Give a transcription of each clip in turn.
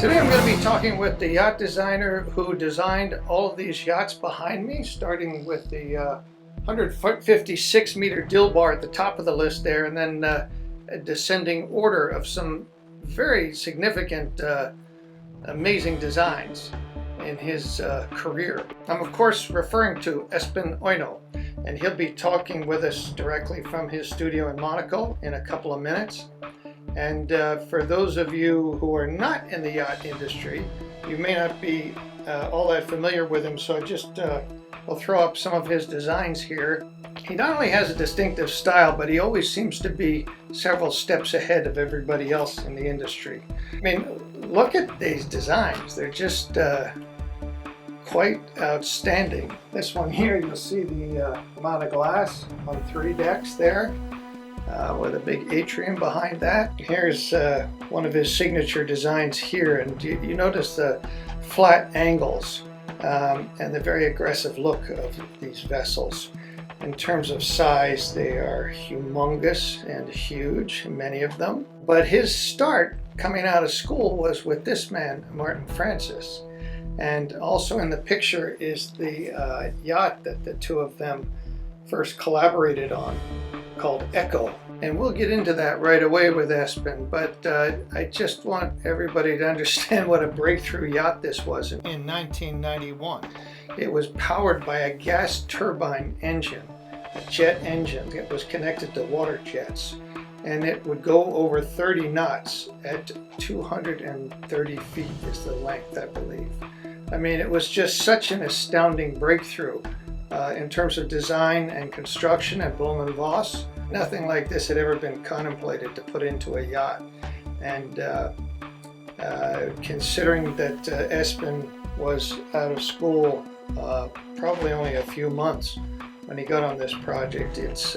Today I'm going to be talking with the yacht designer who designed all of these yachts behind me, starting with the 156 meter dill bar at the top of the list there, and then a descending order of some very significant, amazing designs in his career. I'm of course referring to Espen Oeino, and he'll be talking with us directly from his studio in Monaco in a couple of minutes. And for those of you who are not in the yacht industry, you may not be all that familiar with him, so I'll throw up some of his designs here. He not only has a distinctive style, but he always seems to be several steps ahead of everybody else in the industry. I mean, look at these designs. They're just quite outstanding. This one here, you'll see the amount of glass on 3 decks there. With a big atrium behind that. Here's one of his signature designs here, and you notice the flat angles and the very aggressive look of these vessels. In terms of size, they are humongous and huge, many of them. But his start coming out of school was with this man, Martin Francis. And also in the picture is the yacht that the two of them first collaborated on, called Echo. And we'll get into that right away with Espen, but I just want everybody to understand what a breakthrough yacht this was in 1991. It was powered by a gas turbine engine, a jet engine that was connected to water jets, and it would go over 30 knots at 230 feet is the length, I believe. I mean, it was just such an astounding breakthrough in terms of design and construction at Blohm + Voss. Nothing like this had ever been contemplated to put into a yacht. And considering that Espen was out of school probably only a few months when he got on this project, it's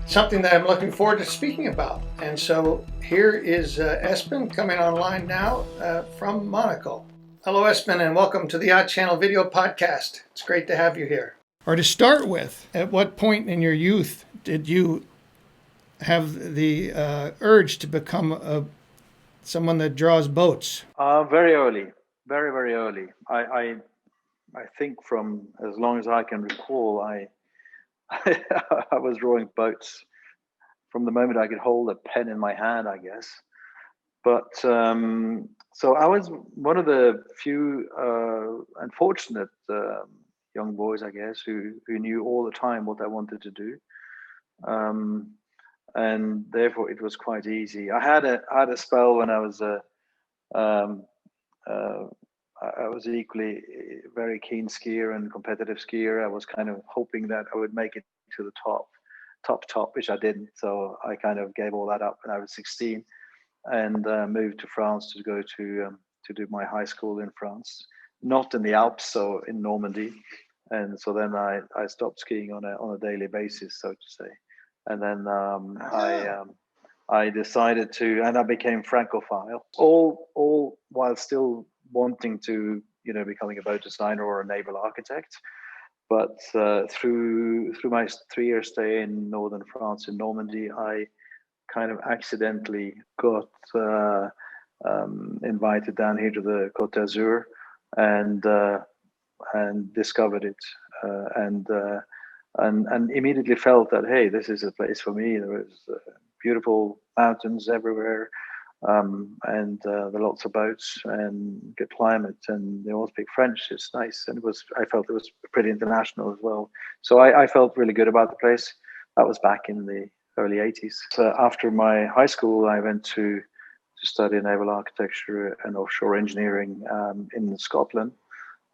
something that I'm looking forward to speaking about. And so here is Espen coming online now from Monaco. Hello, Espen, and welcome to the Yacht Channel video podcast. It's great to have you here. Or to start with, at what point in your youth did you have the urge to become someone that draws boats? Very early, very, very early. I think from as long as I can recall, I was drawing boats from the moment I could hold a pen in my hand, I guess. But so I was one of the few unfortunate young boys, I guess, who knew all the time what I wanted to do, and therefore it was quite easy. I had a spell when I was I was equally very keen skier and competitive skier. I was kind of hoping that I would make it to the top, which I didn't. So I kind of gave all that up when I was 16. And moved to France to go to do my high school in France, not in the Alps, so in Normandy. And so then I stopped skiing on a daily basis, so to say. And then I decided to, and I became Francophile, all while still wanting to, becoming a boat designer or a naval architect. But through my 3-year stay in northern France in Normandy, I kind of accidentally got invited down here to the Côte d'Azur and discovered it and immediately felt that, hey, this is a place for me. There was beautiful mountains everywhere, and there are lots of boats and good climate, and they all speak French. It's nice, and I felt it was pretty international as well. So I felt really good about the place. That was back in the early 80s. So after my high school, I went to study naval architecture and offshore engineering in Scotland.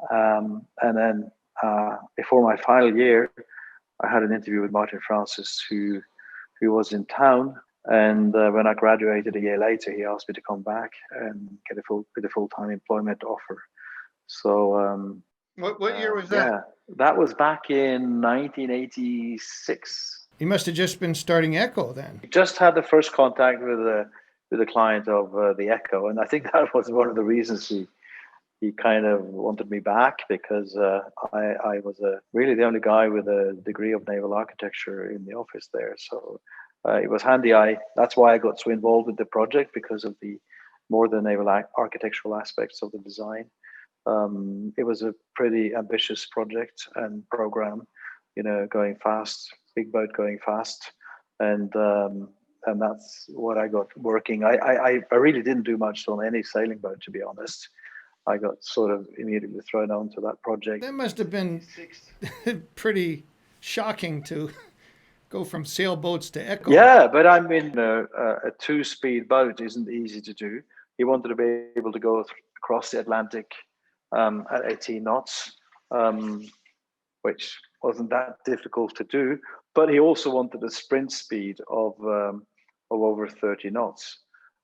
And then before my final year, I had an interview with Martin Francis, who was in town. And when I graduated a year later, he asked me to come back and get a full-time employment offer. So What year was that? Yeah, that was back in 1986. You must have just been starting Echo then. Just had the first contact with the client of the Echo, and I think that was one of the reasons he kind of wanted me back, because I was really the only guy with a degree of naval architecture in the office there. So it was handy. That's why I got so involved with the project, because of the more the naval architectural aspects of the design. It was a pretty ambitious project and program, going fast, big boat going fast, and that's what I got working. I really didn't do much on any sailing boat, to be honest. I got sort of immediately thrown onto that project. That must have been pretty shocking to go from sailboats to echo. Yeah, but I mean, a two-speed boat isn't easy to do. He wanted to be able to go across the Atlantic at 18 knots, which wasn't that difficult to do. But he also wanted a sprint speed of over 30 knots.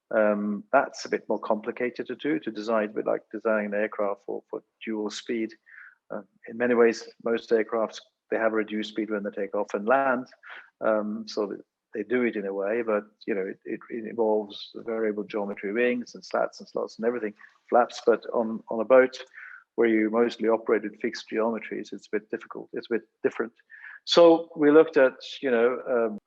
That's a bit more complicated to do, to design, a bit like designing an aircraft for dual speed. In many ways, most aircrafts, they have a reduced speed when they take off and land, so that they do it in a way, but it involves variable geometry, wings and slats and slots and everything, flaps. But on a boat where you mostly operate with fixed geometries, it's a bit difficult. It's a bit different. So we looked at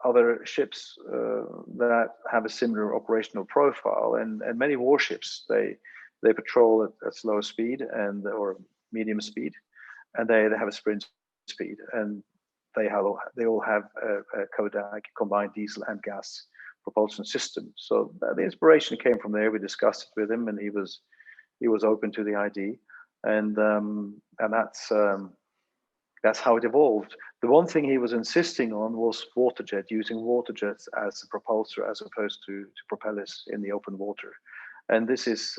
other ships that have a similar operational profile, and many warships, they patrol at slow speed or medium speed, and they have a sprint speed, and they all have a Kodak combined diesel and gas propulsion system. So the inspiration came from there. We discussed it with him, and he was open to the idea, and that's how it evolved. The one thing he was insisting on was using water jets as a propulsor, as opposed to propellers in the open water. And this is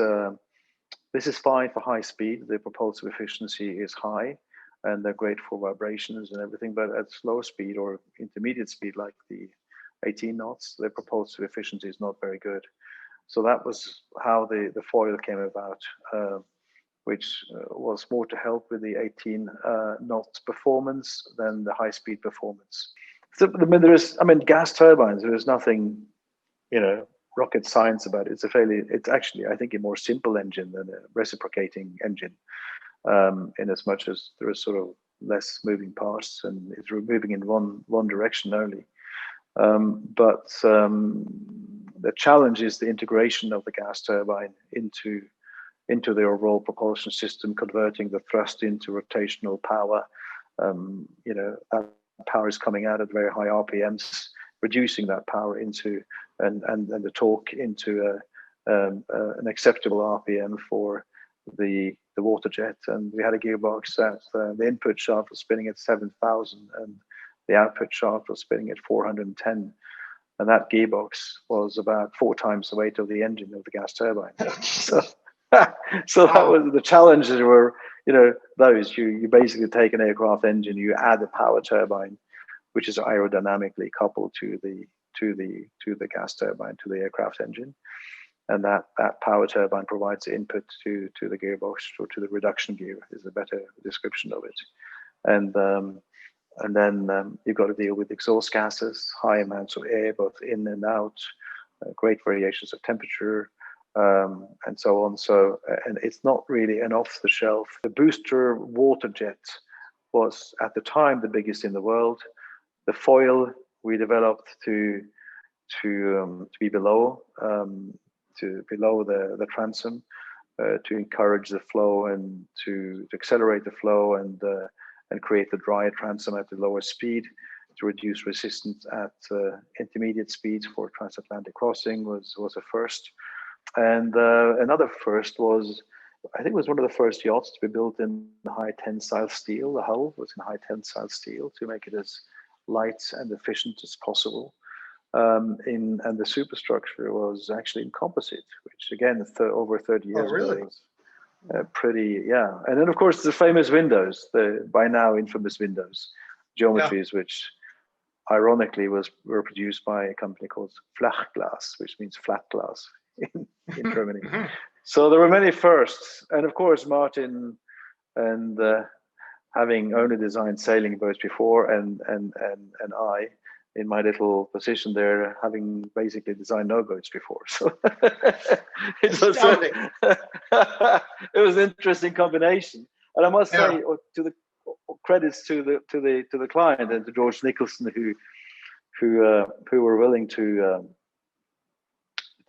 fine for high speed. The propulsive efficiency is high, and they're great for vibrations and everything. But at slow speed or intermediate speed, like the 18 knots, the propulsive efficiency is not very good. So that was how the foil came about, which was more to help with the 18 knots performance than the high speed performance. So, gas turbines, there is nothing, rocket science about it. It's actually, I think, a more simple engine than a reciprocating engine, in as much as there is sort of less moving parts and it's moving in one direction only. But the challenge is the integration of the gas turbine into the overall propulsion system, converting the thrust into rotational power. That power is coming out at very high RPMs, reducing that power into and the torque into an acceptable RPM for the water jet. And we had a gearbox that the input shaft was spinning at 7,000 and the output shaft was spinning at 410. And that gearbox was about 4 times the weight of the engine of the gas turbine. So that was the challenges were, those you basically take an aircraft engine, you add a power turbine, which is aerodynamically coupled to the gas turbine, to the aircraft engine, and that power turbine provides the input to the gearbox, or to the reduction gear is a better description of it, and then you've got to deal with exhaust gases, high amounts of air both in and out, great variations of temperature. And so on. So, and it's not really an off-the-shelf. The booster water jet was at the time the biggest in the world. The foil we developed to be below the transom, to encourage the flow and to accelerate the flow and create the drier transom at the lower speed, to reduce resistance at intermediate speeds for transatlantic crossing was a first. And another first was, I think it was one of the first yachts to be built in high tensile steel. The hull was in high tensile steel to make it as light and efficient as possible. And the superstructure was actually in composite, which again, over 30 years ago was pretty, yeah. And then of course the famous windows, the by now infamous windows, geometries, which ironically were produced by a company called Flachglas, which means flat glass. In Germany. So there were many firsts, and of course Martin and having only designed sailing boats before, and I, in my little position there, having basically designed no boats before. So it was an interesting combination. And I must say, to the credits to the client and to George Nicholson, who were willing to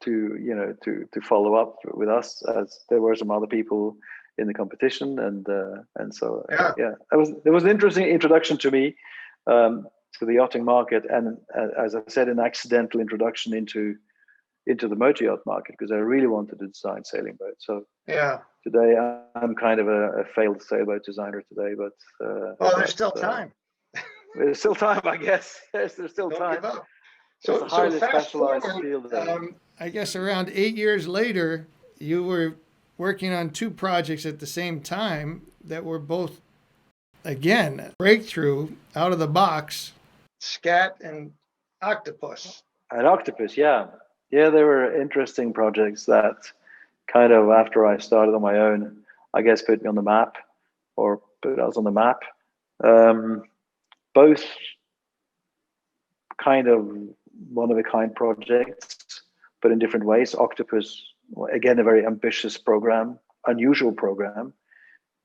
to follow up with us, as there were some other people in the competition, and so yeah, it was an interesting introduction to me, to the yachting market, and as I said, an accidental introduction into the motor yacht market, because I really wanted to design sailing boats. So today I'm kind of a failed sailboat designer today, but there's still time. There's still time, I guess. Yes, there's still Don't time. give up. It's a highly fast specialized forward, field. I guess around 8 years later, you were working on 2 projects at the same time that were both, again, breakthrough, out of the box. Scat and Octopus. And Octopus, yeah. Yeah, they were interesting projects that kind of, after I started on my own, I guess put me on the map, or put us on the map. Both kind of one-of-a-kind projects, but in different ways. Octopus, again, a very ambitious program, unusual program.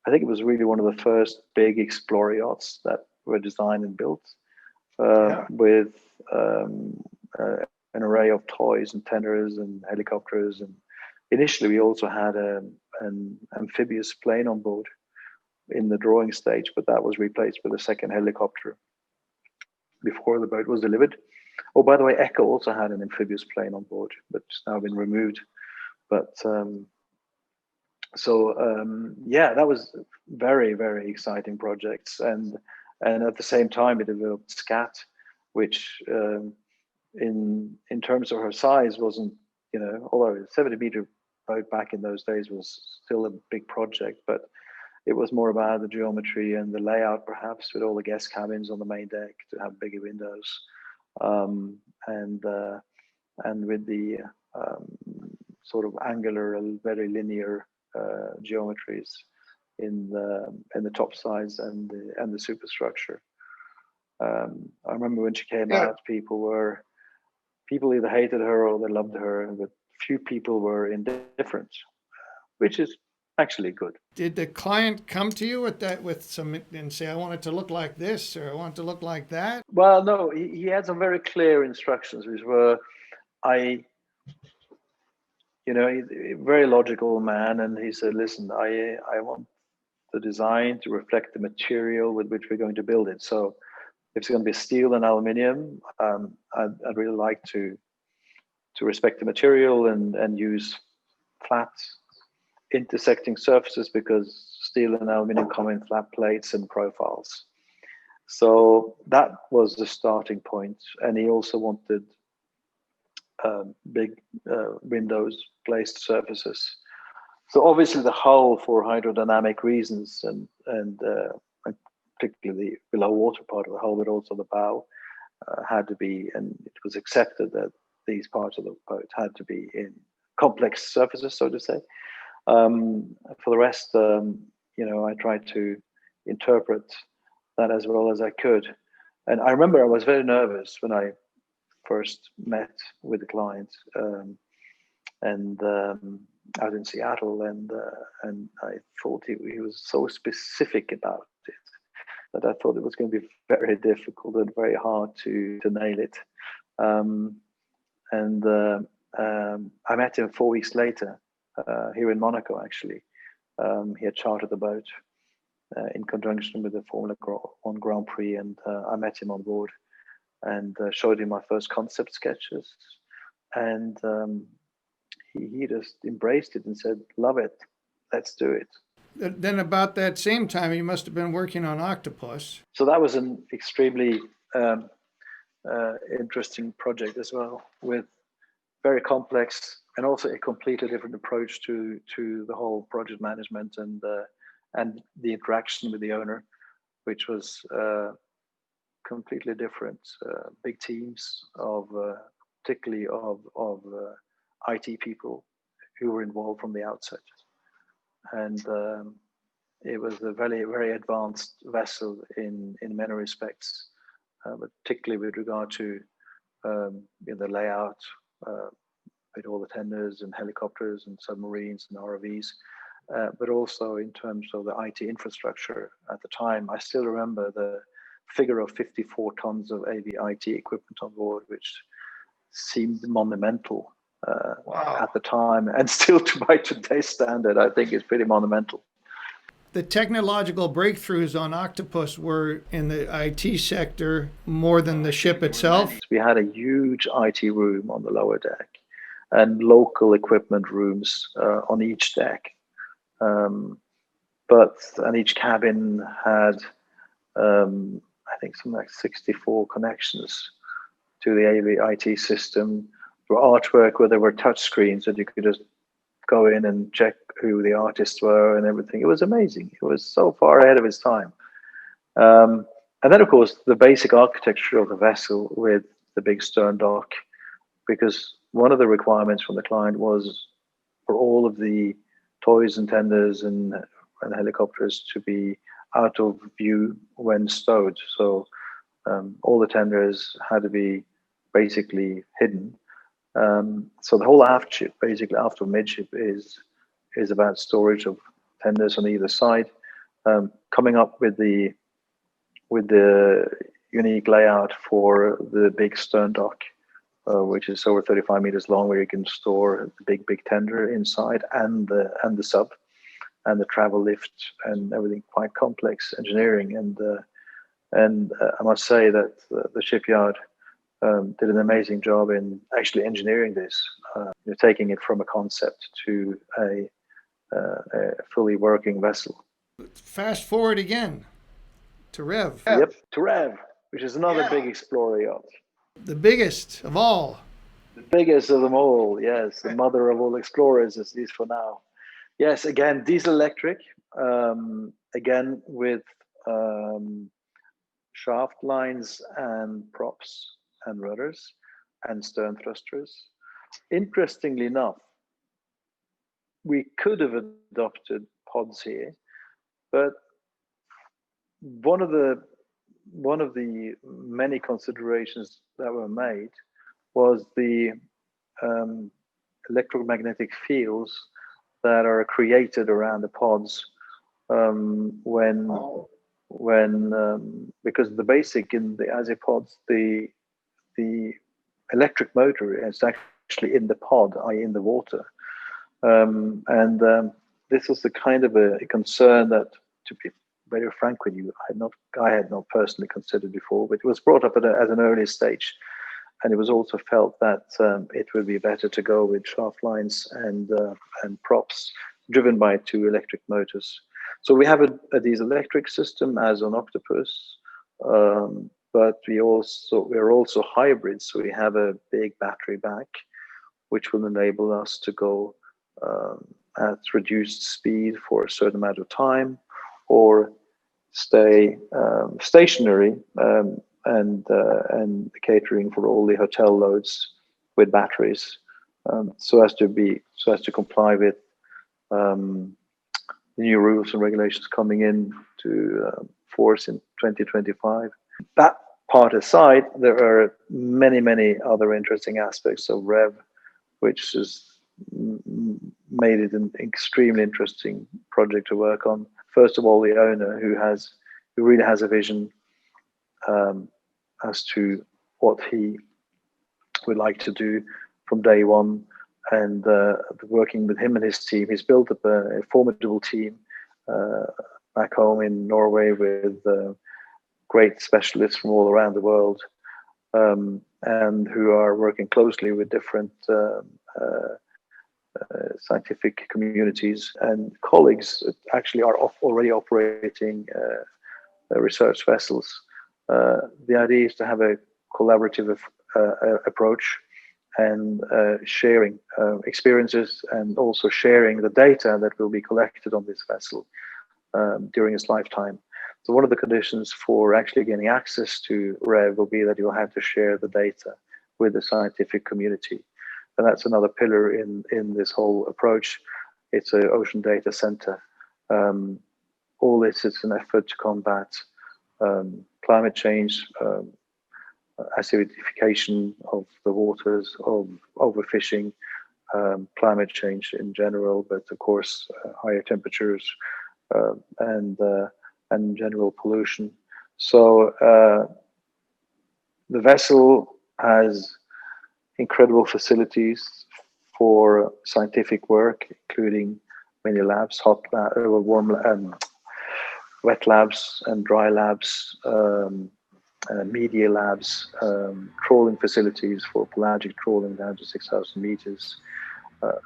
I think it was really one of the first big Xplorer yachts that were designed and built, with an array of toys and tenders and helicopters. And initially, we also had an amphibious plane on board in the drawing stage, but that was replaced with a second helicopter before the boat was delivered. Oh, by the way, Echo also had an amphibious plane on board, but it's now been removed. But yeah, that was very, very exciting projects. And at the same time, we developed Scat, which in terms of her size wasn't, although a 70-meter boat back in those days was still a big project, but it was more about the geometry and the layout, perhaps, with all the guest cabins on the main deck to have bigger windows, and with the sort of angular, very linear geometries in the top sides and the superstructure. I remember when she came out, people either hated her or they loved her, but few people were indifferent, which is actually good. Did the client come to you with some and say, I want it to look like this, or I want it to look like that? Well, no, he had some very clear instructions, which were, he's a very logical man, and he said, listen, I want the design to reflect the material with which we're going to build it. So if it's going to be steel and aluminium, I'd really like to respect the material and use flat intersecting surfaces, because steel and aluminium come in flat plates and profiles. So that was the starting point. And he also wanted big windows, glazed surfaces. So obviously the hull, for hydrodynamic reasons, and particularly the below water part of the hull, but also the bow, had to be, and it was accepted that these parts of the boat had to be in complex surfaces, so to say. For the rest, I tried to interpret that as well as I could. And I remember I was very nervous when I first met with the client, out in Seattle, and I thought he was so specific about it that I thought it was going to be very difficult and very hard to nail it. I met him 4 weeks later, here in Monaco, actually. He had chartered the boat in conjunction with the Formula One Grand Prix, and I met him on board and showed him my first concept sketches. And he just embraced it and said, love it, let's do it. Then about that same time, you must have been working on Octopus. So that was an extremely interesting project as well, with very complex and also a completely different approach to the whole project management and the interaction with the owner, which was completely different. Big teams of particularly of IT people who were involved from the outset, and it was a very, very advanced vessel in many respects, but particularly with regard to the layout, with all the tenders and helicopters and submarines and ROVs, but also in terms of the IT infrastructure at the time. I still remember the figure of 54 tons of AV IT equipment on board, which seemed monumental Wow. at the time, and still by today's standard, I think is pretty monumental. The technological breakthroughs on Octopus were in the IT sector more than the ship itself. We had a huge IT room on the lower deck and local equipment rooms on each deck. And each cabin had, I think, something like 64 connections to the AV IT system. For artwork where there were touch screens that you could just go in and check who the artists were and everything. It was amazing. It was so far ahead of its time. And then, of course, the basic architecture of the vessel with the big stern dock, because one of the requirements from the client was for all of the toys and tenders and helicopters to be out of view when stowed. So all the tenders had to be basically hidden. So the whole aft ship, basically aft or midship, is about storage of tenders on either side. Coming up with the unique layout for the big stern dock, which is over 35 meters long, where you can store the big tender inside and the sub and the travel lift and everything. Quite complex engineering, and I must say that the shipyard did an amazing job in actually engineering this, taking it from a concept to a fully working vessel. Fast forward again to REV. Yep, to REV, which is another big Xplorer yacht. The biggest of all. The biggest of them all, yes. The mother of all Explorers, at least for now. Yes, again, diesel electric, again with shaft lines and props and rudders and stern thrusters. Interestingly enough, we could have adopted pods here, but one of the many considerations that were made was the electromagnetic fields that are created around the pods because the basic in the Azipods, the electric motor is actually in the pod, i.e. in the water. This was the kind of a concern that, to be very frank with you, I had not personally considered before, but it was brought up at an early stage. And it was also felt that it would be better to go with shaft lines and props driven by two electric motors. So we have a diesel electric system as on Octopus, but we're also hybrids. So we have a big battery back, which will enable us to go at reduced speed for a certain amount of time, or stay stationary and catering for all the hotel loads with batteries, so as to comply with the new rules and regulations coming in to force in 2025. That part aside, there are many other interesting aspects of REV, which has made it an extremely interesting project to work on. First of all, the owner, who really has a vision as to what he would like to do from day one, and working with him and his team, he's built up a formidable team back home in Norway with great specialists from all around the world, and who are working closely with different scientific communities and colleagues that actually are already operating research vessels. The idea is to have a collaborative approach and sharing experiences, and also sharing the data that will be collected on this vessel during its lifetime. So one of the conditions for actually getting access to REV will be that you'll have to share the data with the scientific community. And that's another pillar in this whole approach. It's an ocean data center. All this is an effort to combat climate change, acidification of the waters, of overfishing, climate change in general, but of course higher temperatures and general pollution. So the vessel has incredible facilities, for scientific work, including many labs, wet labs and dry labs, media labs, trawling facilities for pelagic trawling down to 6,000 meters,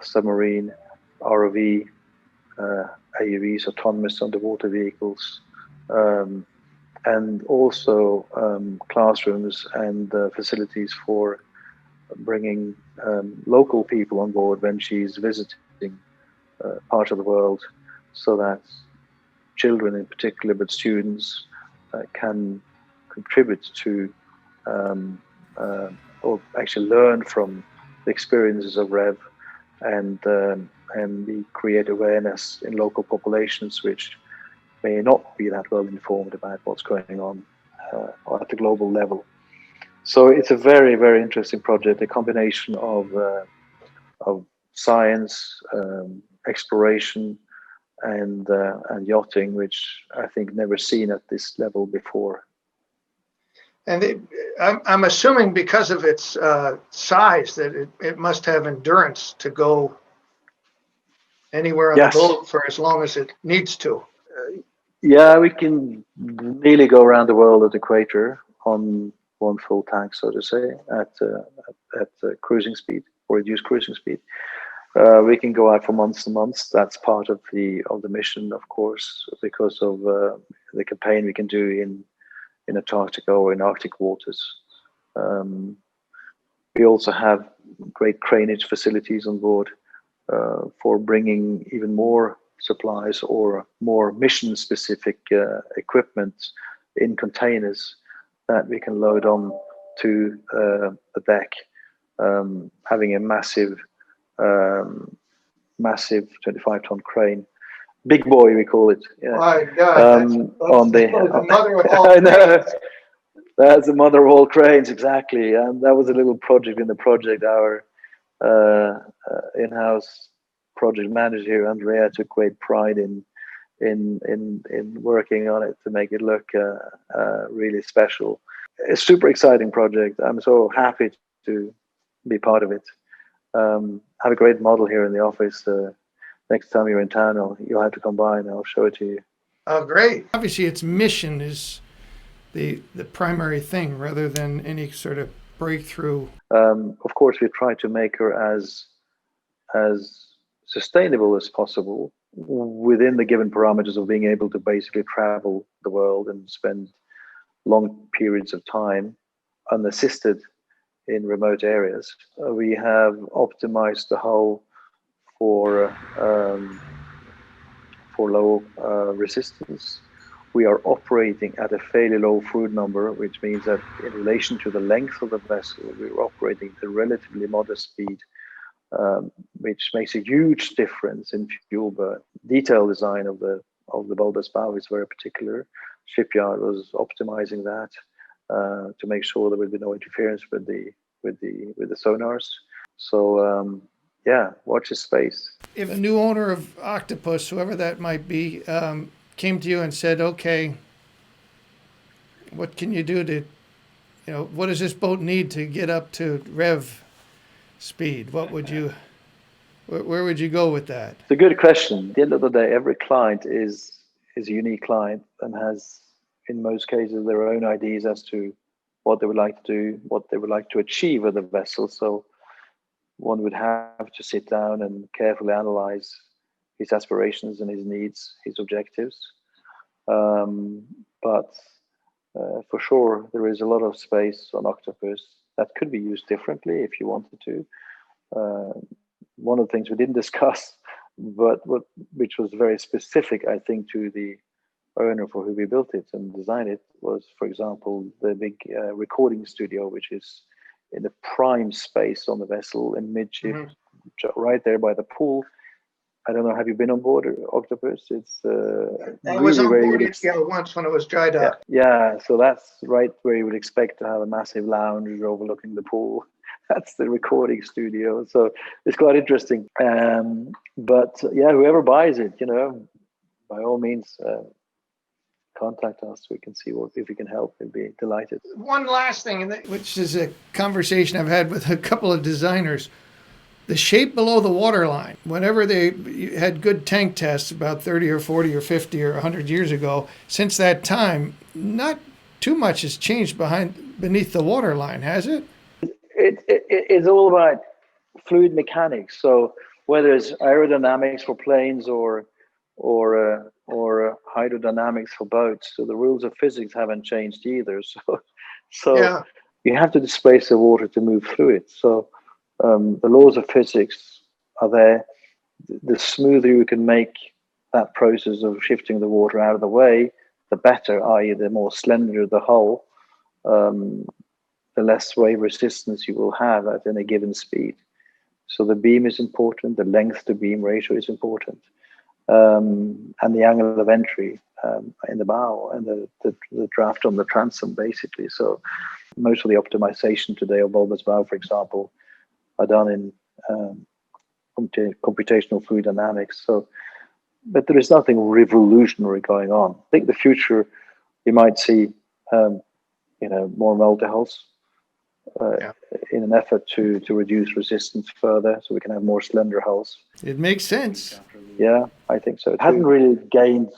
submarine, ROV, AUVs, autonomous underwater vehicles, and also classrooms and facilities for bringing local people on board when she's visiting part of the world, so that children in particular, but students can contribute to or actually learn from the experiences of REV, and we create awareness in local populations which may not be that well informed about what's going on at the global level. So it's a very, very interesting project, a combination of science, exploration, and yachting, which I think never seen at this level before. And I'm assuming because of its size that it must have endurance to go anywhere on the globe for as long as it needs to. Yeah, we can nearly go around the world at the equator on one full tank, so to say, at cruising speed or reduced cruising speed. We can go out for months and months. That's part of the mission, of course, because of the campaign we can do in Antarctica or in Arctic waters. We also have great craneage facilities on board for bringing even more supplies or more mission-specific equipment in containers that we can load on to the deck, having a massive 25-ton crane. Big boy, we call it. Yeah. My God, that's the mother of all I know. cranes. That's the mother of all cranes, exactly. And that was a little project in the project. Our in-house project manager here, Andrea, took great pride in working on it to make it look really special. A super exciting project. I'm so happy to be part of it. Have a great model here in the office. Next time you're in town, you'll have to come by and I'll show it to you. Oh, great. Obviously, its mission is the primary thing rather than any sort of breakthrough. Of course, we try to make her as sustainable as possible within the given parameters of being able to basically travel the world and spend long periods of time unassisted in remote areas. We have optimized the hull for low resistance. We are operating at a fairly low fluid number, which means that in relation to the length of the vessel, we're operating at a relatively modest speed, which makes a huge difference in fuel burn. Detailed design of the bulbous bow is very particular. Shipyard was optimizing that to make sure there would be no interference with the sonars. So watch this space. If a new owner of Octopus, whoever that might be, came to you and said, "Okay, what can you do to, what does this boat need to get up to REV speed?" What would you, where would you go with that? It's a good question. At the end of the day, every client is a unique client and has, in most cases, their own ideas as to what they would like to do, what they would like to achieve with the vessel. So one would have to sit down and carefully analyze his aspirations and his needs, his objectives. But for sure, there is a lot of space on Octopus that could be used differently if you wanted to. One of the things we didn't discuss, but which was very specific, I think, to the owner for who we built it and designed it, was, for example, the big recording studio, which is in the prime space on the vessel in midship, right there by the pool. I don't know, have you been on board Octopus? It's I was on board once when it was dried up. Yeah, so that's right where you would expect to have a massive lounge overlooking the pool. That's the recording studio. So it's quite interesting. But whoever buys it, by all means, contact us. We can see if we can help. We'd be delighted. One last thing, which is a conversation I've had with a couple of designers. the shape below the waterline. Whenever they had good tank tests about 30 or 40 or 50 or 100 years ago, since that time, not too much has changed beneath the waterline, has it? It's all about fluid mechanics. So whether it's aerodynamics for planes or hydrodynamics for boats, so the rules of physics haven't changed either. So Yeah. you have to displace the water to move fluid. So the laws of physics are there. The smoother you can make that process of shifting the water out of the way, the better, i.e. the more slender the hull, the less wave resistance you will have at any given speed. So the beam is important, the length to beam ratio is important, and the angle of entry in the bow and the draft on the transom, basically. So most of the optimization today of bulbous bow, for example, are done in computational fluid dynamics. So, but there is nothing revolutionary going on. I think the future, you might see, more multi-hulls in an effort to reduce resistance further, so we can have more slender hulls. It makes sense. Yeah, I think so. It hasn't really gained,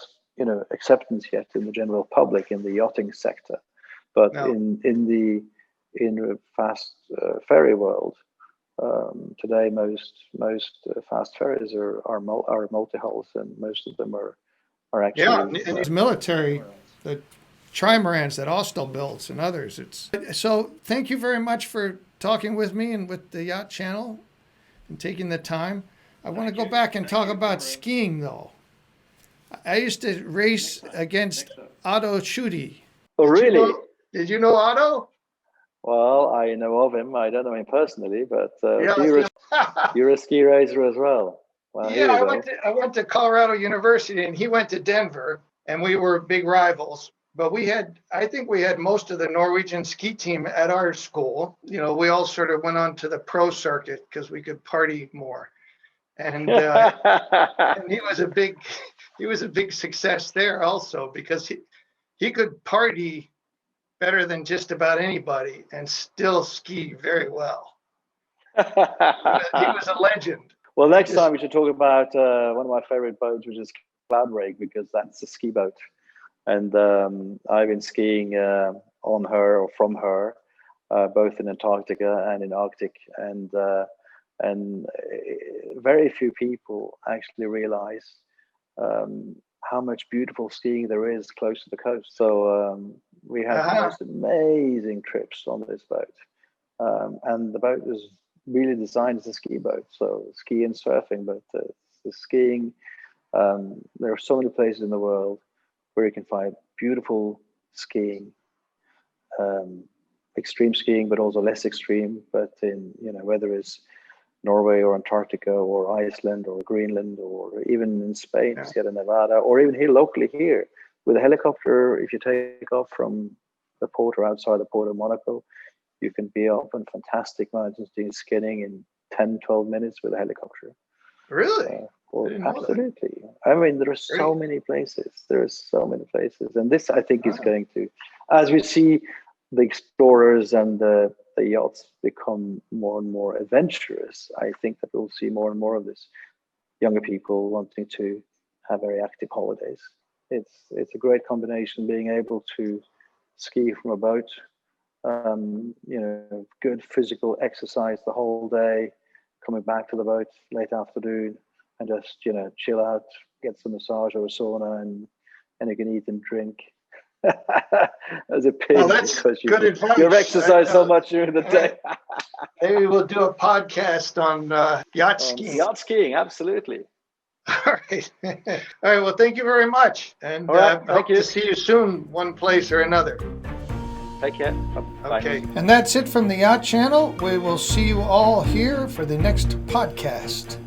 acceptance yet in the general public in the yachting sector, but No. in the fast ferry world, today most fast ferries are multi-hulls, and most of them are actually. Yeah, and it's military, the trimarans that Austell builds and others. So thank you very much for talking with me and with the Yacht Channel and taking the time. I want to go back and talk about skiing, though. I used to race against Otto Schutte. Oh, really? Did you know Otto? Well, I know of him. I don't know him personally, but Yeah. you're a ski racer as well. Well, Yeah, I went to Colorado University, and he went to Denver, and we were big rivals. But I think we had most of the Norwegian ski team at our school. We all sort of went on to the pro circuit because we could party more. And, and he was a big success there also, because he could party better than just about anybody and still ski very well. He was a legend. Well, next time we should talk about one of my favorite boats, which is CLOUDBREAK, because that's a ski boat. And I've been skiing on her or from her, both in Antarctica and in Arctic. And very few people actually realize how much beautiful skiing there is close to the coast. So we had the most amazing trips on this boat. And the boat was really designed as a ski boat. So ski and surfing, but the skiing, there are so many places in the world where you can find beautiful skiing, extreme skiing, but also less extreme. But whether it's Norway or Antarctica or Iceland or Greenland or even in Spain, Sierra Nevada, or even here locally here with a helicopter. If you take off from the port or outside the port of Monaco, you can be up in fantastic mountains doing skinning in 10, 12 minutes with a helicopter. Really? Absolutely. I mean, there are so many places. And this, I think, is going to, as we see the explorers and the yachts become more and more adventurous, I think that we'll see more and more of this. Younger people wanting to have very active holidays. It's a great combination, being able to ski from a boat, good physical exercise the whole day, coming back to the boat late afternoon, and just chill out, get some massage or a sauna, and you can eat and drink as a pig. Well, that's because good advice. You've exercised so much during the day. Maybe we'll do a podcast on yacht skiing. Yacht skiing, absolutely. All right. All right. Well, thank you very much. And I hope to see you soon, one place or another. Take care. Bye. Okay. And that's it from the Yacht Channel. We will see you all here for the next podcast.